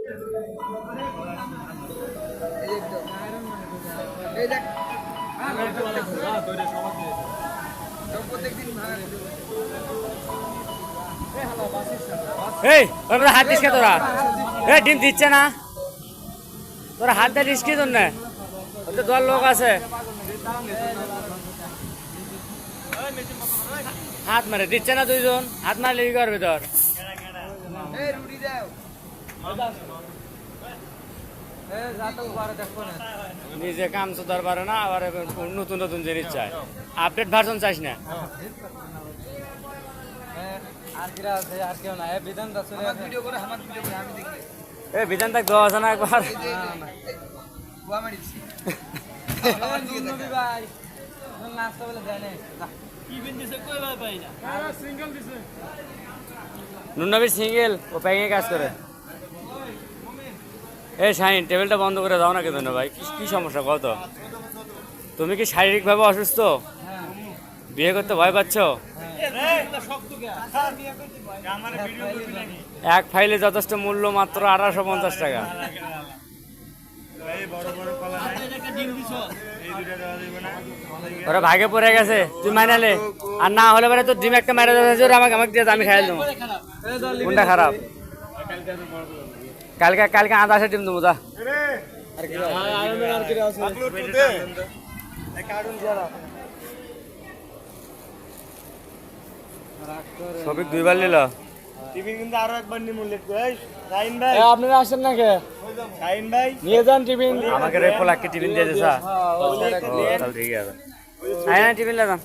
এই ওরা হাত দিস কে তোরা? এই ডিম দিচ্ছে না তোরা, হাত দিয়ে দিস কি জন্য? ওতে দল লোক আছে, হাত মারে দিচ্ছে না দুইজন, হাত মারলে কি করবে তোর? নিজে কাম সুধার পারে না, আবার নতুন নতুন জিনিস চায়, আপডেট ভার্সন চাইস না। এ বিধান তাক দেওয়া আছে না একবার? নুননবীর সিঙ্গেল ও প্যাকিংয়ে কাজ করে। এই শাহিন, টেবিলটা বন্ধ করে দাও না কেন ভাই? কি সমস্যা কত? তুমি কি শারীরিকভাবে অসুস্থ? বিয়ে করতে ভয় পাচ্ছ? এক ফাইলে যথেষ্ট মূল্য মাত্র 1850 টাকা। ওরা ভাগে পড়ে গেছে, তুই মাইনালে আর না হলে পরে তো ডিম একটা মারা যাবে, আমাকে দিয়ে আমি খাই দেবো। কোনটা খারাপ? কালকে কালকে আধা আসে ডিম দেবো। সবিক দুইবার নিল টিফিন, কিন্তু আরো একবার আপনারা আসেন না কে? নিয়ে যান টিফিন, আমাকে রে পোলাককে টিফিন দিয়ে দিছা। ঠিক আছে, টিফিন নিয়ে যান।